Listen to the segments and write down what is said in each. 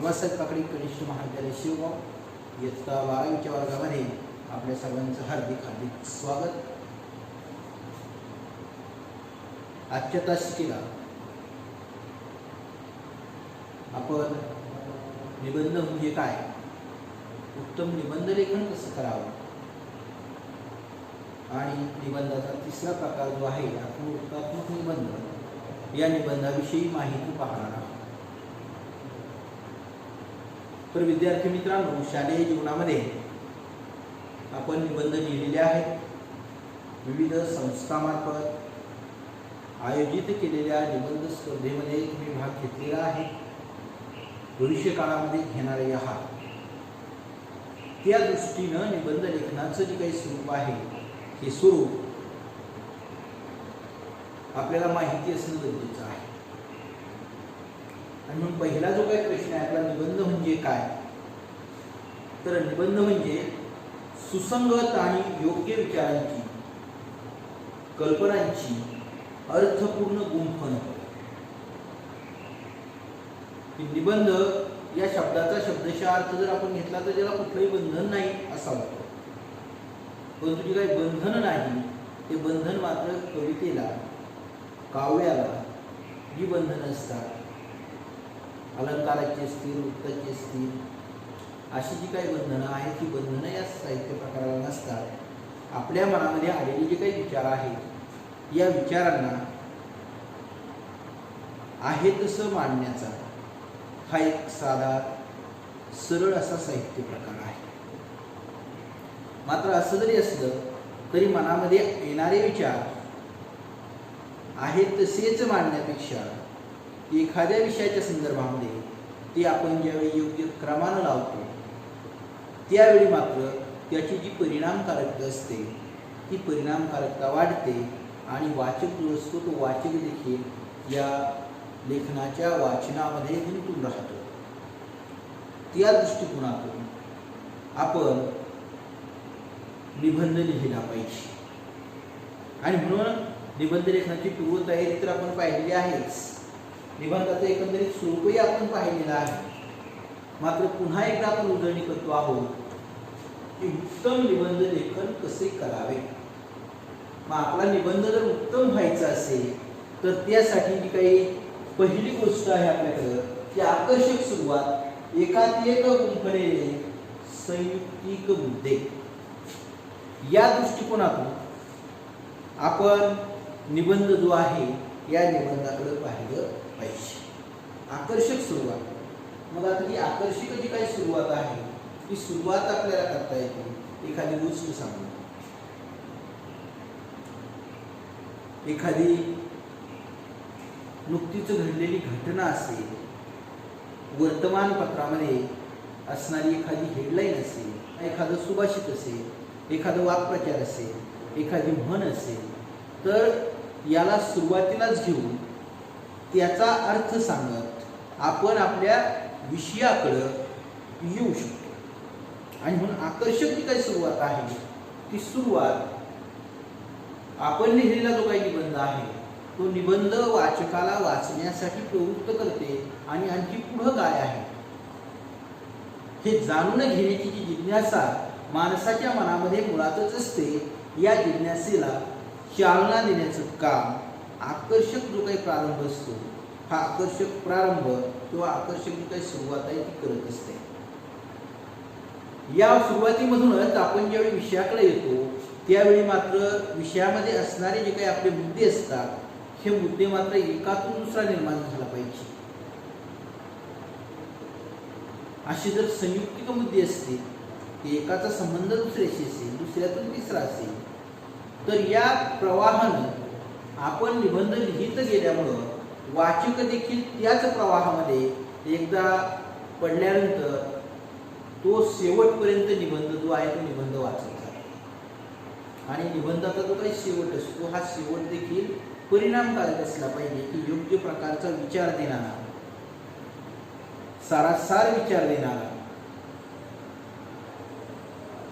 बाबासाहेब काकडे कनिष्ठ महाविद्यालय शिवगाव इयत्ता 12वीच्या वर्गामध्ये आपल्या सर्वांचं हार्दिक स्वागत। आजच्या तासिकेला आपण निबंध म्हणजे काय, उत्तम निबंध लेखन कसं करावं आणि निबंधाचा तिसरा प्रकार जो आहे आत्मोत्तात्मक निबंध, या निबंधाविषयी माहिती पाहणार आहोत। तर विद्यार्थी मित्रांनो, शालेय जीवनामध्ये आपण निबंध लिहिलेले आहेत। विविध संस्थांमार्फत आयोजित केलेल्या निबंध स्पर्धेमध्ये तुम्ही भाग घेतलेला आहे, भविष्य काळामध्ये घेणारे आहात। त्या दृष्टीनं निबंध लेखनाचं जे काही स्वरूप आहे हे स्वरूप आपल्याला माहिती असणं गरजेचं आहे। आणि म्हणून पहिला जो काही प्रश्न आहे आपला, निबंध म्हणजे काय, तर निबंध म्हणजे सुसंगत आणि योग्य विचारांची, कल्पनांची अर्थपूर्ण गुंफण। निबंध या शब्दाचा शब्दशः अर्थ जर आपण घेतला तर त्याला कुठलंही बंधन नाही असा होतो, परंतु जे काही बंधन नाही ते बंधन मात्र कवितेला, काव्याला जी बंधनं असतात, अलंकाराची असतील, वृत्ताची असतील, अशी जी काही बंधनं आहेत ती बंधनं या साहित्य प्रकाराला नसतात। आपल्या मनामध्ये आलेले जे काही विचार आहेत या विचारांना आहे तसं मांडण्याचा हा एक साधा सरळ असा साहित्य प्रकार आहे। मात्र असं जरी असलं तरी मनामध्ये येणारे विचार आहेत तसेच मांडण्यापेक्षा एखाद्या विषयाच्या संदर्भामध्ये ते आपण ज्यावेळी योग्य क्रमानं लावतो त्यावेळी मात्र त्याची जी परिणामकारकता असते ती परिणामकारकता वाढते आणि वाचक जो असतो तो वाचक देखील या लेखनाच्या वाचनामध्ये गुंतून राहतो। त्या दृष्टिकोनातून आपण निबंध लिहिला पाहिजे। आणि म्हणून निबंध लेखनाची पूर्वतयारी तर आपण पाहिलेली आहेच, निबंधाचं एकंदरीत स्वरूपही आपण पाहिलेलं आहे। मात्र पुन्हा एकदा आपण उजळणी करतो आहोत की उत्तम निबंध लेखन कसे करावे। मग आपला निबंध जर उत्तम व्हायचा असेल तर त्यासाठी जी काही पहिली गोष्ट आहे आपल्याकडं ती आकर्षक सुरुवात, एकात-एक गुंफलेले संयुक्तिक मुद्दे, या दृष्टिकोनातून आपण निबंध जो आहे या निबंधाकडे पाहिलं पाहिजे। आकर्षक सुरुवात, मग आता ही आकर्षक जी काही सुरुवात आहे ती सुरुवात आपल्याला करता येते एखादी गोष्ट सांगून, एखादी नुकतीच घडलेली घटना असेल, वर्तमानपत्रामध्ये असणारी एखादी हेडलाईन असेल, एखादं सुभाषित असेल, एखादं वाक्प्रचार असेल, एखादी म्हण असेल, तर याला सुरुवातीलाच घेऊन त्याचा अर्थ सांगत आपण आपल्या विषयाकडं येऊ शकतो। आणि म्हणून आकर्षक जी काही सुरुवात आहे ती सुरुवात आपण लिहिलेला जो काही निबंध आहे तो निबंध वाचकाला वाचण्यासाठी प्रवृत्त करते आणि आणखी पुढं काय आहे हे जाणून घेण्याची जी जिज्ञासा माणसाच्या मनामध्ये मुळातच असते, या जिज्ञासेला चालना देण्याचं काम आकर्षक जो काही प्रारंभ असतो, हा आकर्षक प्रारंभ किंवा आकर्षक जी काही सुरुवात आहे ती करत असते। या सुरुवातीमधूनच आपण ज्यावेळी विषयाकडे येतो त्यावेळी मात्र विषयामध्ये असणारे जे काही आपले मुद्दे असतात हे मुद्दे मात्र एकातून दुसरा निर्माण झाला पाहिजे। असे जर संयुक्तिक मुद्दे असतील, एकाचा संबंध दुसऱ्याशी असेल, दुसऱ्यातून तिसरा असेल, तर या प्रवाहानं आपण निबंध लिहित गेल्यामुळं वाचक देखील त्याच प्रवाहामध्ये एकदा पडल्यानंतर तो शेवटपर्यंत निबंध जो आहे तो निबंध वाचत जातो। आणि निबंधाचा जो काही शेवट असतो हा शेवट देखील परिणामकारक असला पाहिजे की योग्य प्रकारचा विचार देणारा, सारासार विचार देणारा,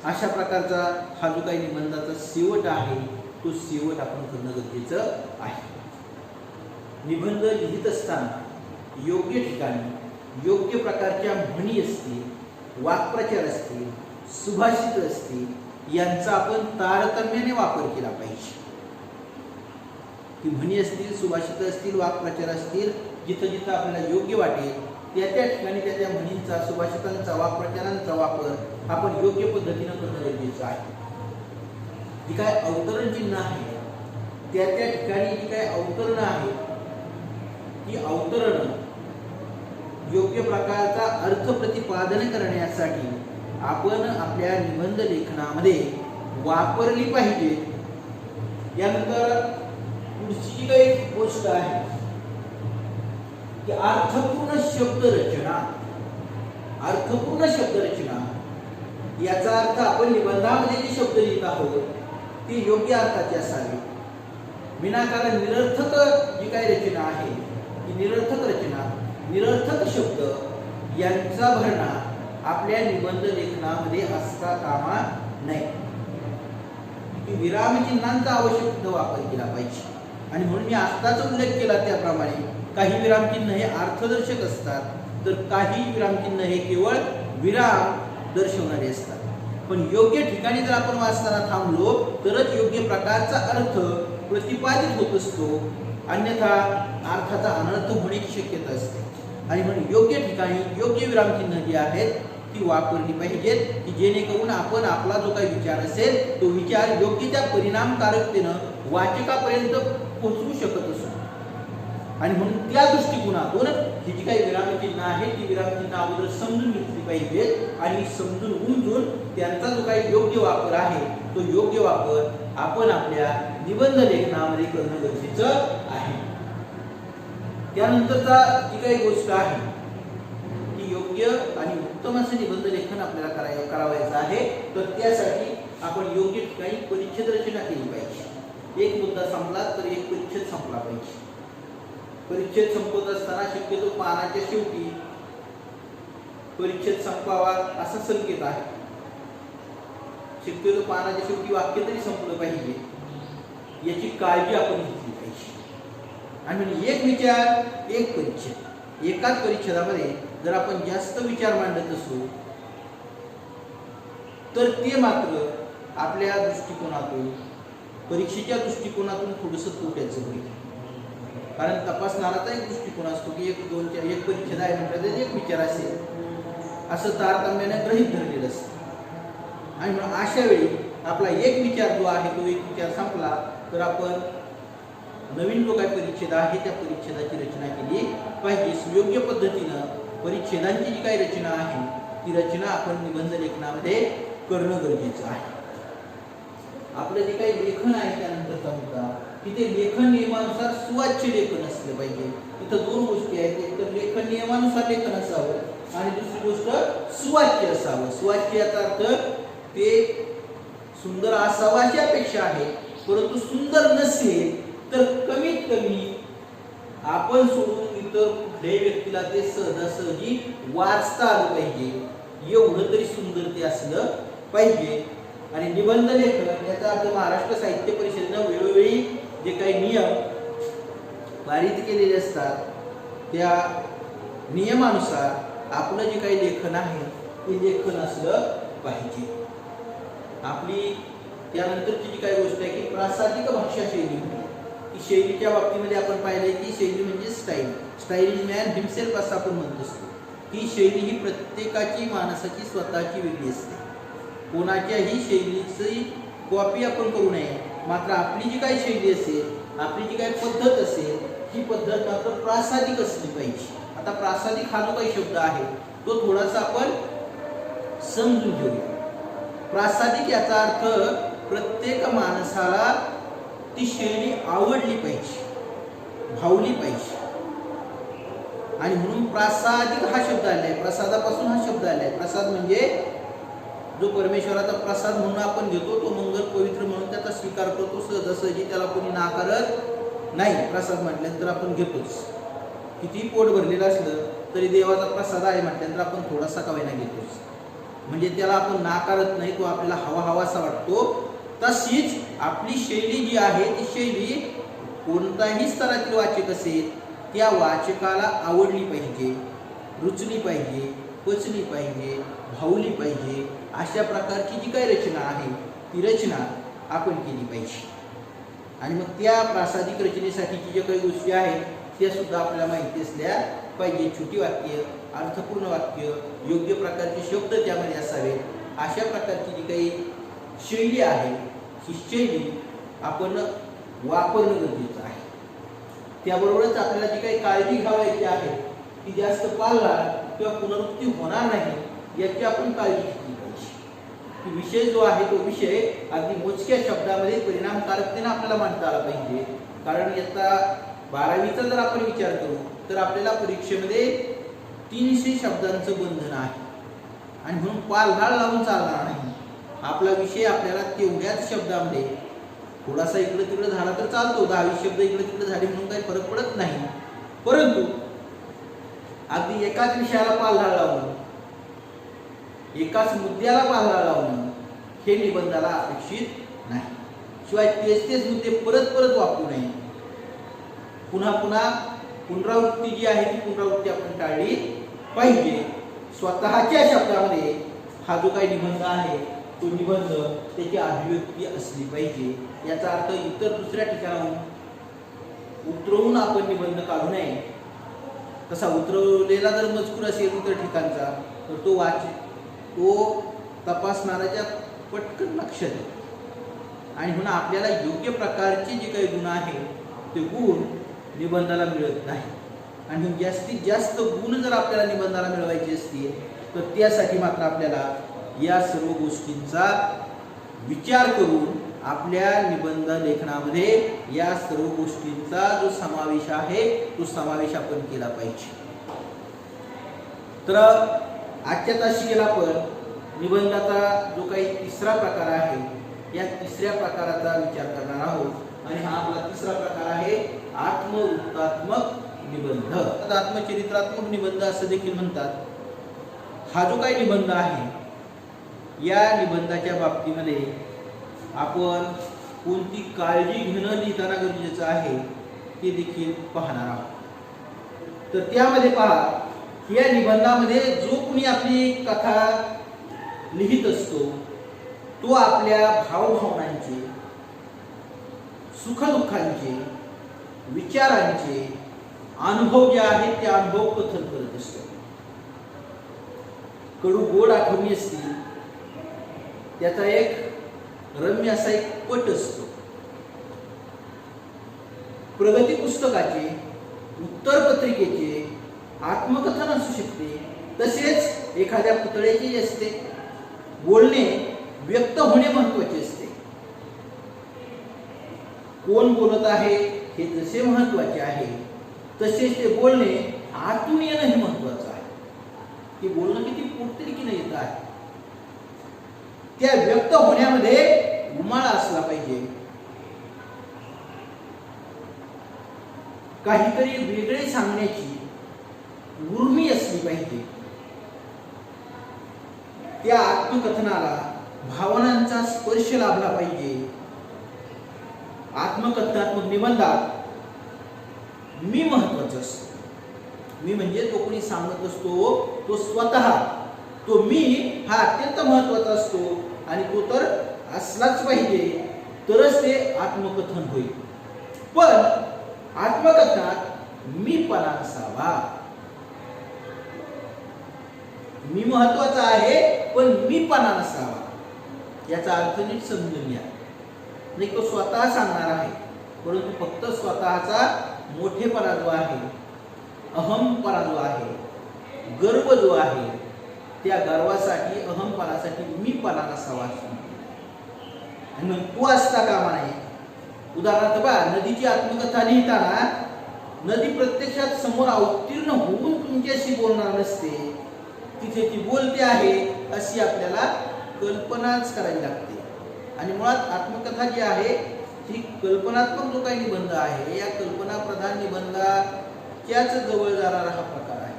अशा प्रकारचा हा जो काही निबंधाचा शेवट आहे तो शेवट आपण करणं गरजेचं आहे। निबंध लिहित असताना योग्य ठिकाणी योग्य प्रकारच्या म्हणी असतील, वाक्प्रचार असतील, सुभाषित असतील, यांचा आपण तारतम्याने वापर केला पाहिजे. ती म्हणी असतील, सुभाषित असतील, वाक्प्रचार असतील, जिथं जिथं आपल्याला योग्य वाटेल त्या त्या ठिकाणी त्या म्हणींचा, सुभाषितांचा, वाक्प्रचारांचा वापर आपण योग्य पद्धतीनं करणं गरजेचं आहे. जी काय अवतरण चिन्ह आहे त्या त्या ठिकाणी जी काय अवतरणं आहेत ती अवतरण योग्य प्रकारचा अर्थ प्रतिपादन करण्यासाठी आपण आपल्या निबंध लेखनामध्ये वापरली पाहिजे. यानंतर पुढची जी काही गोष्ट आहे की अर्थपूर्ण शब्दरचना. अर्थपूर्ण शब्दरचना याचा अर्थ आपण निबंधामध्ये जे शब्द लिहित आहोत ते योग्य अर्थाचे असावे. विनाकारण निरर्थक जी काही रचना आहे ती निरर्थक रचना, निरर्थक शब्द यांचा भरणा आपल्या निबंध लेखनामध्ये असता कामा नये. विरामचिन्हांचा आवश्यक वापर केला पाहिजे. आणि म्हणून मी आत्ताच उल्लेख केला त्याप्रमाणे काही विरामचिन्ह हे अर्थदर्शक असतात, तर काही विरामचिन्ह हे केवळ विराम दर्शवणारे असतात. पण योग्य ठिकाणी जर आपण वाचताना थांबलो तरच योग्य प्रकारचा अर्थ प्रतिपादित होत असतो, अन्यथा अर्थाचा अनर्थ होण्याची शक्यता असते. आणि म्हणून योग्य ठिकाणी योग्य विरामचिन्ह जी आहेत ती वापरली पाहिजेत, की जेणेकरून आपण आपला जो काही विचार असेल तो विचार योग्य त्या परिणामकारकतेनं वाचकापर्यंत पोहोचवू शकत असतो. आणि म्हणून त्या दृष्टिकोनातून ही जी काही विरामचिन्ह आहे ती विरामचिन्ह अगोदर समजून घेतली पाहिजेत आणि समजून उमजून त्यांचा जो काही योग्य वापर आहे तो योग्य वापर आपण आपल्या निबंध लेखनामध्ये करणं गरजेचं आहे. त्यानंतरचा जी काही गोष्ट आहे ती योग्य आणि उत्तम असे निबंध लेखन आपल्याला करावायचं आहे, तर त्यासाठी आपण योग्य ठिकाणी परिच्छेद रचना केली पाहिजे. एक मुद्दा संपला तर एक परिच्छेद संपला पाहिजे. परिच्छेद संपत असताना शक्यतो पानाच्या शेवटी परिच्छेद संपावा असा संकेत आहे. शक्यतो पानाच्या शेवटी वाक्य तरी संपलं पाहिजे याची काळजी आपण घेतली पाहिजे. आणि एक विचार एक परिच्छेद, एकाच परिच्छेदामध्ये जर आपण जास्त विचार मांडत असू तर ते मात्र आपल्या दृष्टिकोनातून, परीक्षेच्या दृष्टिकोनातून थोडंसं तोट्याचं होईल. कारण तपासणाराचा एक दृष्टिकोन असतो की एक परिच्छेद आहे म्हटलं एक विचार असेल असं तारतम्याने गृहीत धरलेलं असतं. आणि म्हणून अशा वेळी आपला एक विचार जो आहे तो एक विचार संपला तर आपण नवीन जो काही परिच्छेद आहे त्या परिच्छेदाची रचना केली पाहिजे. सुयोग्य पद्धतीनं परिच्छेदांची जी काही रचना आहे ती रचना आपण निबंध लेखनामध्ये करणं गरजेचं आहे. आपलं जे काही लेखन आहे त्यानंतरचा मुद्दा की ते लेखन नियमानुसार सुवाच्य लेखन असलं पाहिजे. इथं दोन गोष्टी आहेत, एक तर लेखन नियमानुसार लेखन असावं आणि दुसरी गोष्ट सुवाच्य असावं. सुवाच्य याचा अर्थ ते सुंदर असावं अशी अपेक्षा आहे, परंतु सुंदर नसेल तर कमीत कमी आपण सोडून इतर कुठल्याही व्यक्तीला ते सहजासहजी वाचता आलं पाहिजे एवढं तरी सुंदर ते असलं पाहिजे. आणि निबंध लेखन याचा अर्थ महाराष्ट्र साहित्य परिषदेनं वेळोवेळी जे काही नियम पारित केलेले असतात त्या नियमानुसार आपलं जे काही लेखन आहे ते लेखन असलं पाहिजे. आपली त्यानंतरची जी काही गोष्ट आहे की प्रासादिक भाषा शैली, की शैलीच्या बाबतीमध्ये आपण पाहिलंय की शैली म्हणजे style. Style is man himself असं आपण म्हणत असतो. ही शैली ही प्रत्येकाची माणसाची स्वतःची वेगळी असते. कोणाच्याही शैलीची कॉपी आपण करू नये. मात्र आपली जी काही शैली असेल, आपली जी काही पद्धत असेल ही पद्धत मात्र प्रासादिक असली पाहिजे. आता प्रासादिक हा जो काही शब्द आहे तो थोडासा आपण समजून घेऊया. प्रासादिक याचा अर्थ प्रत्येक माणसाला ती शैली आवडली पाहिजे, भावली पाहिजे. आणि म्हणून प्रासादिक हा शब्द आलाय, प्रसादापासून हा शब्द आलाय. प्रसाद म्हणजे जो परमेश्वराचा प्रसाद म्हणून आपण घेतो तो मंगल पवित्र म्हणून त्याचा स्वीकार करतो सहजासहजी, त्याला कोणी नाकारत नाही. प्रसाद म्हटल्यानंतर आपण घेतोच. किती पोट भरलेलं असलं तरी देवाचा प्रसाद आहे म्हटल्यानंतर आपण थोडासा का होईना घेतोच. म्हणजे त्याला आपण नाकारत नाही, तो आपल्याला हवा हवासा वाटतो. तशीच आपली शैली जी आहे ती शैली कोणताही स्तरातील वाचक असेल त्या वाचकाला आवडली पाहिजे. रुचली पाहिजे, पचली पाहिजे, भावली पाहिजे, अशा प्रकारची जी काही रचना आहे ती रचना आपण केली पाहिजे. आणि मग त्या प्रासादिक रचनेसाठीची ज्या काही गोष्टी आहेत त्या सुद्धा आपल्याला माहिती असल्या पाहिजे. छोटी वाक्य, अर्थपूर्ण वाक्य, योग्य प्रकारचे शब्द त्यामध्ये असावेत. अशा प्रकारची जी काही शैली आहे ही शैली आपण वापरणं गरजेचं आहे. त्याबरोबरच आपल्याला जी काही काळजी घ्यावायची आहे ती जास्त पाळणार किंवा पुनरुक्ती होणार नाही याची आपण काळजी घेतली पाहिजे. विषय जो आहे तो विषय अगदी मोजक्या शब्दामध्ये परिणामकारकतेने आपल्याला मांडता आला पाहिजे. कारण इयत्ता 12वीचा जर आपण विचार करू तर आपल्याला परीक्षेमध्ये 300 शब्दांचं बंधन आहे आणि म्हणून पालघाळ लावून चालणार नाही. आपला विषय आपल्याला तेवढ्याच शब्दामध्ये, थोडासा इकडे तिकडे झाला तर चालतो, 10-20 शब्द इकडे तिकडे झाले म्हणून काही फरक पडत नाही, परंतु अगदी एकाच विषयाला पालघाळ लावून, एकाच मुद्द्याला पालघाळ लावणं हे निबंधाला अपेक्षित नाही. शिवाय तेच मुद्दे परत परत वापरू नये. पुन्हा पुन्हा पुनरावृत्ती जी आहे ती पुनरावृत्ती आपण टाळली पाहिजे. स्वतःच्या शब्दामध्ये हा जो काही निबंध आहे तो निबंध त्याची अभिव्यक्ती असली पाहिजे. याचा अर्थ इतर दुसऱ्या ठिकाणाहून उतरवून आपण निबंध काढू नये. तसा उतरवलेला जर मजकूर असेल इतर ठिकाणचा तर तो तपासणाऱ्याच्या पटकन लक्षात येतो आणि म्हणून आपल्याला योग्य प्रकारचे जे काही गुण आहे ते गुण निबंधाला मिळत नाही. आणि जास्तीत जास्त गुण जर आपल्याला निबंधाला मिळवायचे असतील तर त्यासाठी मात्र आपल्याला या सर्व गोष्टींचा विचार करून आपल्या निबंध लेखनामध्ये या सर्व गोष्टींचा जो समावेश आहे तो समावेश आपण केला पाहिजे. तर आजच्या तासिकेला आपण निबंधाचा जो काही तिसरा प्रकार आहे या तिसऱ्या प्रकाराचा विचार करणार आहोत आणि हा आपला तिसरा प्रकार आहे आत्मवृत्तात्मक निबंध. आत्मचरित्रात्मक निबंध असं देखील म्हणतात. हा जो काही निबंध आहे या निबंधाच्या बाबतीमध्ये आपण कोणती काळजी घेणं लिहिताना गरजेचं आहे ते देखील पाहणार आहोत. तर त्यामध्ये पहा, या निबंधामध्ये जो कुणी आपली कथा लिहित असतो तो आपल्या भावभावनांचे, सुखदुःखांचे, विचारांचे अनुभव जे आहेत ते अनुभव कथन करत असतो. कडू गोड आठवणी असतील, त्याचा एक रम्य असा एक पट असतो. प्रगती पुस्तकाचे, उत्तर पत्रिकेचे आत्मकथन असू शकते. तसेच एखाद्या पुतळ्याचे जे असते बोलणे व्यक्त होणे महत्वाचे असते. कोण बोलत आहे हे जसे महत्वाचे आहे तसेच ते बोलणे आतून येणं हे महत्वाचं आहे. ते बोलणं किती पोटतिडकीनं येत आहे त्या व्यक्त होण्यामध्ये उमाळा असला पाहिजे. काहीतरी वेगळे सांगण्याची उर्मी असली पाहिजे. त्या आत्मकथनाला भावनांचा स्पर्श लाभला पाहिजे. आत्मकथनात्मक निबंधात मी महत्वाचा असतो. मी म्हणजे तो कोणी सांगत असतो तो स्वतः, तो मी हा अत्यंत महत्वाचा असतो आणि तो तर असलाच पाहिजे तरच ते आत्मकथन होईल. पण आत्मकथनात मीपणा असावा. मी महत्वाचा आहे पण मीपणा नसावा. याचा अर्थ नीट समजून घ्या. नाही तो स्वतः सांगणार आहे परंतु फक्त स्वतःचा मोठेपणा जो आहे, अहमपणा जो आहे, गर्व जो आहे त्या गर्वासाठी, अहमपणासाठी मीपणा नसावा आणि मग तो असता कामा नये. उदाहरणार्थ पहा, नदीची आत्मकथा लिहिताना नदी प्रत्यक्षात समोर अवतीर्ण होऊन तुमच्याशी बोलणार नसते. तिथे ती बोलते आहे अशी आपल्याला कल्पनाच करावी लागते. आणि मुळात आत्मकथा जी आहे ही कल्पनात्मक जो काही निबंध आहे या कल्पना प्रधान निबंधाच्याच जवळ जाणारा हा प्रकार आहे.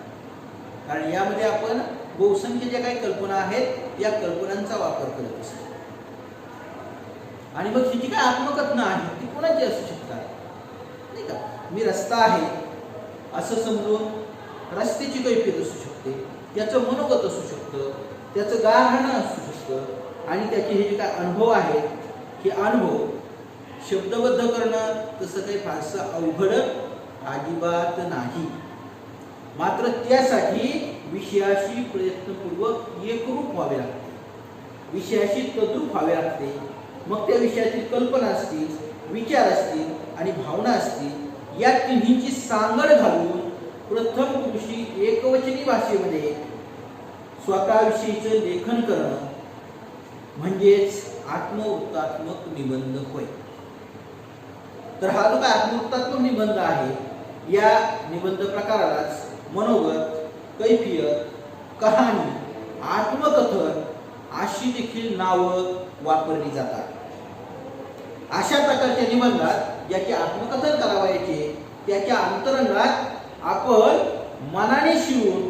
कारण यामध्ये आपण बहुसंख्य ज्या काही कल्पना आहेत या कल्पनांचा वापर करत असतो. आणि मग ही जी काही आत्मकथनं आहेत ती कोणाची असू शकतात नाही का. मी रस्ता आहे असं समजून रस्त्याची कैफियत असू शकते, त्याचं मनोगत असू शकतं, त्याचं गारहाणं असू शकतं आणि त्याचे हे जे काय अनुभव आहेत हे अनुभव शब्दबद्ध करणं तसं काही फारसं अवघड अजिबात नाही. मात्र त्यासाठी विषयाशी प्रयत्नपूर्वक एकरूप व्हावे लागते, विषयाशी तद्रूप व्हावे लागते. मग त्या विषयातील कल्पना असतील, विचार असतील आणि भावना असतील या तिन्हींची सांगड घालून प्रथम पुरुषी एकवचनी भाषेमध्ये स्वतःविषयीचं लेखन करणं म्हणजेच आत्मवृत्तात्मक निबंध होय. तर हा जो काय आत्मवृत्तात्मक निबंध आहे या निबंध प्रकारालाच मनोगत, कैफियत, कहाणी, आत्मकथन अशी देखील नावं वापरली जातात. अशा प्रकारच्या निबंधात ज्याचे आत्मकथन करावयाचे त्याच्या अंतरंगात आपण मनाने शिवून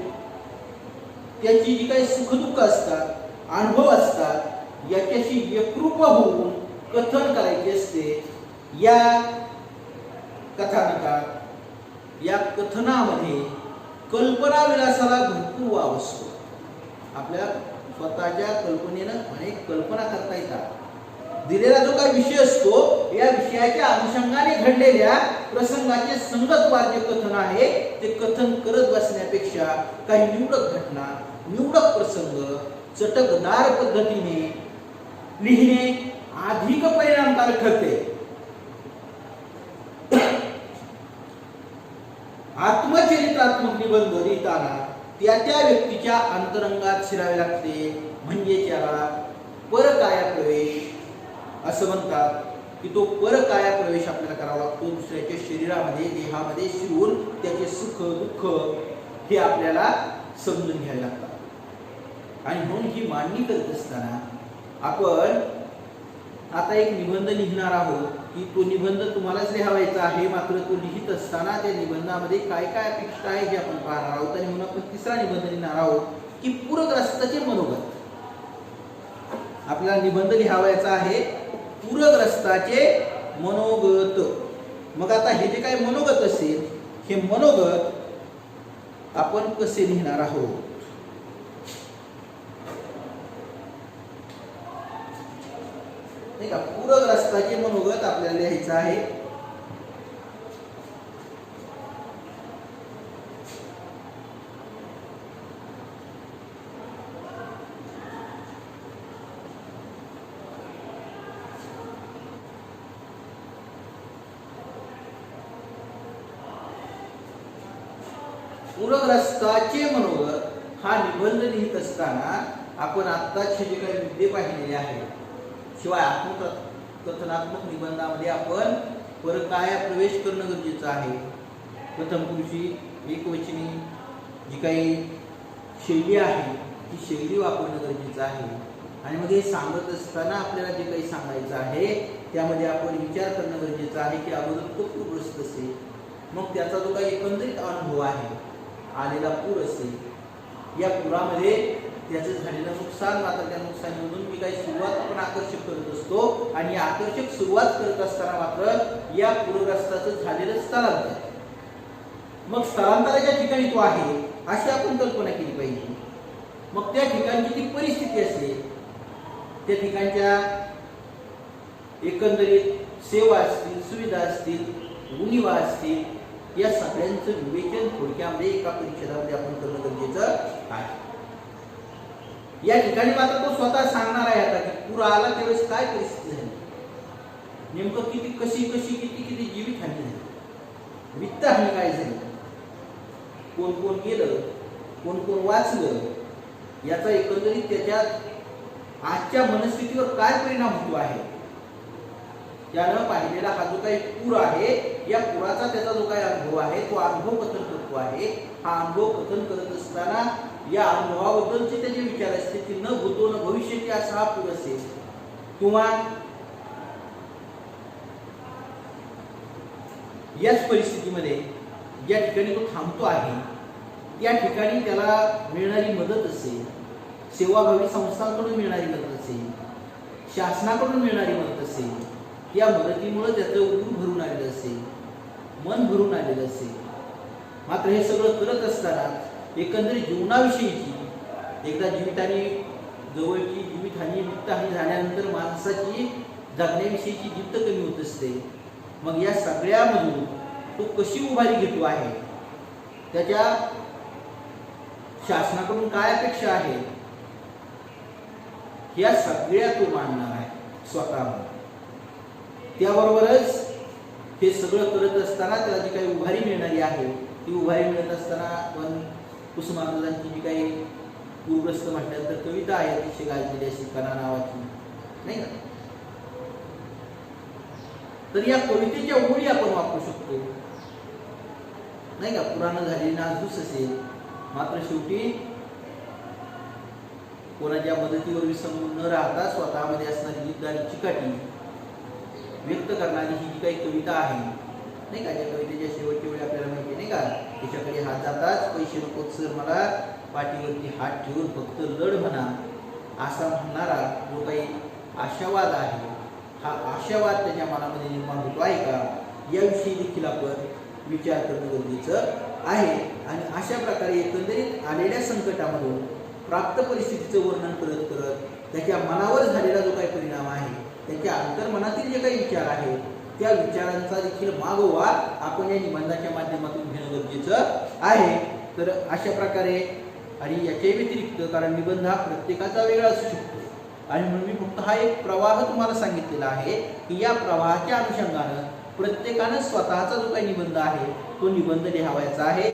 त्याची जी काही सुखदुःख असतात, अनुभव असतात याच्याशी एकरूप होऊन कथन करायचे असते. या कथानकात, या कथनामध्ये कल्पना विलासाला भरपूर वाव असतो. आपल्या स्वतःच्या कल्पनेनं अनेक कल्पना करता येतात. दिलेला जो काही विषय असतो या विषयाच्या अनुषंगाने घडलेल्या प्रसंगाचे संगतवार जे कथन आहे ते कथन करत बसण्यापेक्षा काही निवडक घटना, निवडक प्रसंग चटकदार पद्धतीने लिहिणे अधिक परिणामकारक ठरते. आत्मचरित्रात्मक निबंध लिहिताना त्या व्यक्तीच्या अंतरंगात शिरावे लागते. म्हणजे त्याला परकाया प्रवेश असं म्हणतात की तो परकाया प्रवेश आपल्याला करावा लागतो. दुसऱ्याच्या शरीरामध्ये, देहामध्ये शिरून त्याचे सुख दुःख हे आपल्याला समजून घ्यावे लागतात. आणि म्हणून ही मांडणी करत असताना आपण आता एक निबंध लिहिणार आहोत की तो निबंध तुम्हालाच लिहावायचा आहे. मात्र तो लिहित असताना त्या निबंधामध्ये काय काय अपेक्षा आहे हे आपण पाहणार आहोत. आणि म्हणून आपण तिसरा निबंध लिहिणार आहोत की पूरग्रस्ताचे मनोगत. आपल्याला निबंध लिहावायचा आहे पूरग्रस्ताचे मनोगत. मग आता हे जे काही मनोगत असेल हे मनोगत आपण कसे लिहिणार आहोत. नाही का, पूरग्रस्ताचे मनोगत आपल्याला लिहायचं आहे. पूरग्रस्ताचे मनोगत हा निबंध लिहित असताना आपण आत्ताच हे जे काही मुद्दे पाहिलेले आहेत, शिवाय आत्मकथनात्मक निबंधामध्ये आपण परकाया प्रवेश करणं गरजेचं आहे. प्रथम पुरुषी एकवचनी जी काही शैली आहे ती शैली वापरणं गरजेचं आहे. आणि मग हे सांगत असताना आपल्याला जे काही सांगायचं आहे त्यामध्ये आपण विचार करणं गरजेचं आहे की अगोदर तो पूरग्रस्त असेल, मग त्याचा जो काही एकंदरीत अनुभव आहे, आलेला पूर असेल, या पुरामध्ये त्याचं झालेलं नुकसान, मात्र त्या नुकसानीमधून मी काही सुरुवात आपण आकर्षक करत असतो. आणि या आकर्षक सुरुवात करत असताना मात्र या पूरग्रस्ताचं झालेलं स्थलांतर, मग स्थलांतराच्या ठिकाणी तो आहे अशी आपण कल्पना केली पाहिजे. मग त्या ठिकाणची ती परिस्थिती असेल, त्या ठिकाणच्या एकंदरीत सेवा असतील, सुविधा असतील, उणिवा असतील, या सगळ्यांचं विवेचन थोडक्यामध्ये एका परिच्छेदामध्ये आपण करणं गरजेचं आहे. या ठिकाणी मात्र तो स्वतः सांगणार आहे आता की पूर आला त्यावेळेस काय परिस्थिती झाली, नेमकं किती किती जीवित हानी झाली, वित्त हानी काय झाली, कोण कोण गेलं, कोण कोण वाचलं, याचा एकंदरीत त्याच्या आजच्या मनस्थितीवर काय परिणाम होतो आहे. त्यानं पाहिलेला हा जो काही पूर आहे या पुराचा त्याचा जो काही अनुभव आहे तो अनुभव कथन करतो आहे. हा अनुभव कथन करत असताना या अनुभवाबद्दलचे त्याचे विचार असते की न भूतो न भविष्यती असा हा पूर असेल, किंवा याच परिस्थितीमध्ये ज्या ठिकाणी तो थांबतो आहे त्या ठिकाणी त्याला मिळणारी मदत असेल, सेवाभावी संस्थांकडून मिळणारी मदत असेल, शासनाकडून मिळणारी मदत असेल, या मदतीमुळे त्याचं ऊर भरून आलेलं असेल, मन भरून आलेलं असेल, मात्र हे सगळं करत असताना एकंदरीत जीवनाविषयीची एकदा जीवितहानी जवळची जीवितहानी मृत्यूहानी झाल्यानंतर माणसाची जगण्याविषयीची जिद्द कमी होत असते. मग या सगळ्यामधून तो कशी उभारी घेतो आहे, त्याच्या शासनाकडून काय अपेक्षा आहे, या सगळ्या तो मांडणार आहे स्वतः. त्याबरोबरच हे सगळं करत असताना त्याला जी काही उभारी मिळणारी आहे, ती उभारी मिळत असताना पण कुसुमाग्रजांची जी काही पूरग्रस्त म्हटल्यानंतर कविता आहे अतिशय गाजलेली अशी कणा नावाची, नाही का. तर या कवितेच्या ओळी आपण वापरू शकतो, नाही का. पुराण झालेली नासधूस असेल, मात्र शेवटी कोणाच्या मदतीवर विसंबून न राहता स्वतःमध्ये असणारी जिद्द आणि चिकाटी व्यक्त करणारी ही जी काही कविता आहे, नाही का. ज्या कवितेच्या शेवटच्या वेळी आपल्याला माहिती नाही का, त्याच्याकडे हात जाताच पैसे नकोत सर मला, पाठीवरती हात ठेवून फक्त लढ म्हणा, असा म्हणणारा जो काही आशावाद आहे, हा आशावाद त्याच्या मनामध्ये निर्माण होतो आहे का, याविषयी देखील आपण विचार करणं गरजेचं आहे. आणि अशा प्रकारे एकंदरीत आलेल्या संकटामधून प्राप्त परिस्थितीचं वर्णन करत करत त्याच्या मनावर झालेला जो काही परिणाम आहे, त्याच्या अंतर्मनातील जे काही विचार आहेत, त्या विचारांचा देखील मागोवा आपण या निबंधाच्या माध्यमातून घेणं गरजेचं आहे. तर अशा प्रकारे, आणि याच्या व्यतिरिक्त, कारण निबंध हा प्रत्येकाचा वेगळा असू शकतो, आणि म्हणून मी फक्त हा एक प्रवाह तुम्हाला सांगितलेला आहे की या प्रवाहाच्या अनुषंगानं प्रत्येकानं स्वतःचा जो काही निबंध आहे तो निबंध लिहावायचा आहे.